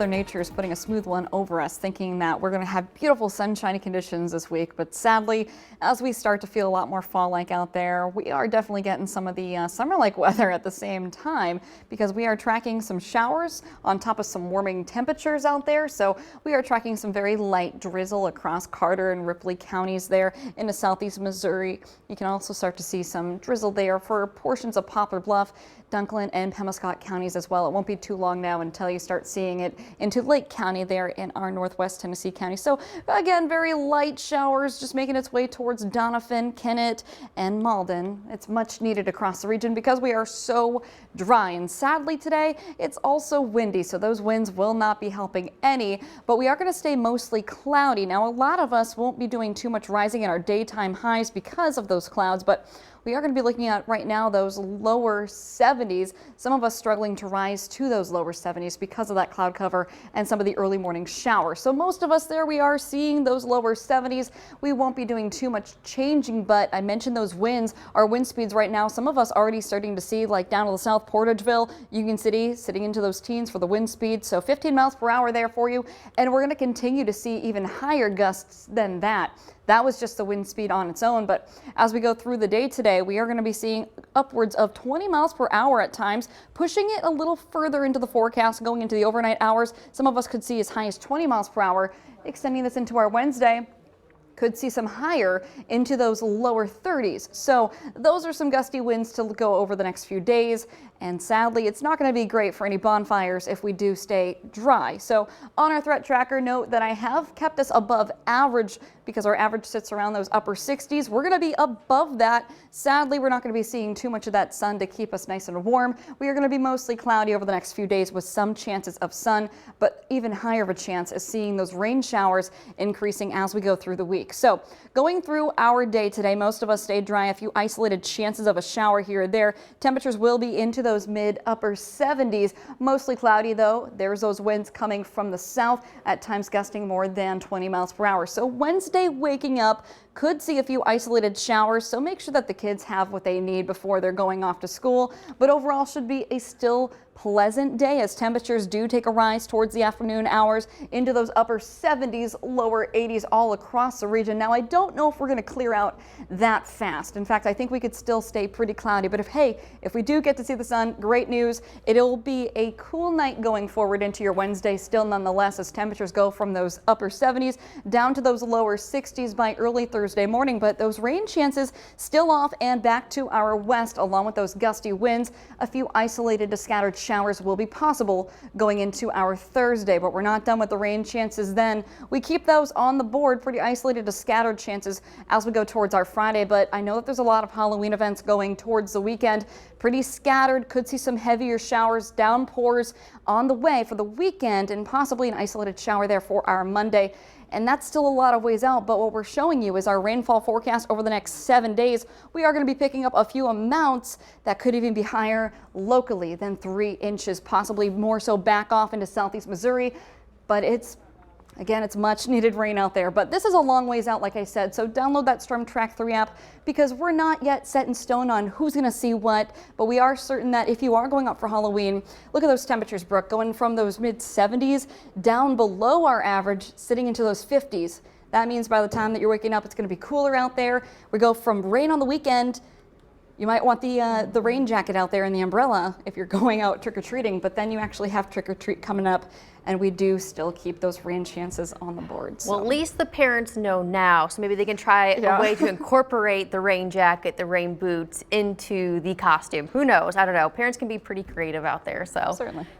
Mother Nature is putting a smooth one over us, thinking that we're going to have beautiful sunshiny conditions this week. But sadly, as we start to feel a lot more fall-like out there, we are definitely getting some of the summer-like weather at the same time, because we are tracking some showers on top of some warming temperatures out there. So we are tracking some very light drizzle across Carter and Ripley counties there into southeast Missouri. You can also start to see some drizzle there for portions of Poplar Bluff, Dunklin, and Pemiscot counties as well. It won't be too long now until you start seeing it into Lake County there in our northwest Tennessee county. So again, very light showers just making its way towards Doniphan, Kennett, and Malden. It's much needed across the region because we are so dry, and sadly today it's also windy, so those winds will not be helping any, but we are going to stay mostly cloudy. Now, a lot of us won't be doing too much rising in our daytime highs because of those clouds, but we are going to be looking at right now those lower 70s. Some of us struggling to rise to those lower 70s because of that cloud cover and some of the early morning showers. So most of us there, we are seeing those lower 70s. We won't be doing too much changing, but I mentioned those winds, our wind speeds right now. Some of us already starting to see, like down to the south, Portageville, Union City, sitting into those teens for the wind speed. So 15 miles per hour there for you. And we're going to continue to see even higher gusts than that. That was just the wind speed on its own, but as we go through the day today, we are going to be seeing upwards of 20 miles per hour at times, pushing it a little further into the forecast going into the overnight hours. Some of us could see as high as 20 miles per hour, extending this into our Wednesday. Could see some higher into those lower 30s. So those are some gusty winds to go over the next few days. And sadly, it's not going to be great for any bonfires if we do stay dry. So on our threat tracker, note that I have kept us above average because our average sits around those upper 60s. We're going to be above that. Sadly, we're not going to be seeing too much of that sun to keep us nice and warm. We are going to be mostly cloudy over the next few days with some chances of sun, but even higher of a chance is seeing those rain showers increasing as we go through the week. So going through our day today, most of us stayed dry. A few isolated chances of a shower here or there. Temperatures will be into those mid upper 70s. Mostly cloudy though. There's those winds coming from the south, at times gusting more than 20 miles per hour. So Wednesday waking up could see a few isolated showers, so make sure that the kids have what they need before they're going off to school. But overall should be a still pleasant day as temperatures do take a rise towards the afternoon hours into those upper 70s, lower 80s all across the region. Now, I don't know if we're going to clear out that fast. In fact, I think we could still stay pretty cloudy. But if we do get to see the sun, great news. It'll be a cool night going forward into your Wednesday still nonetheless, as temperatures go from those upper 70s down to those lower 60s by early Thursday morning. But those rain chances still off and back to our west, along with those gusty winds. A few isolated to scattered showers will be possible going into our Thursday, but we're not done with the rain chances then. We keep those on the board, pretty isolated to scattered chances as we go towards our Friday, but I know that there's a lot of Halloween events going towards the weekend. Pretty scattered, could see some heavier showers, downpours on the way for the weekend, and possibly an isolated shower there for our Monday. And that's still a lot of ways out, but what we're showing you is our rainfall forecast over the next 7 days. We are going to be picking up a few amounts that could even be higher locally than 3 inches, possibly more so back off into southeast Missouri. But it's much needed rain out there, but this is a long ways out, like I said. So download that Storm Track 3 app, because we're not yet set in stone on who's going to see what, but we are certain that if you are going out for Halloween, look at those temperatures, Brooke, going from those mid 70s down below our average, sitting into those 50s. That means by the time that you're waking up, it's going to be cooler out there. We go from rain on the weekend. You might want the rain jacket out there and the umbrella if you're going out trick-or-treating, but then you actually have trick-or-treat coming up, and we do still keep those rain chances on the board. So. Well, at least the parents know now, so maybe they can try a way to incorporate the rain jacket, the rain boots into the costume. Who knows? I don't know. Parents can be pretty creative out there. So certainly.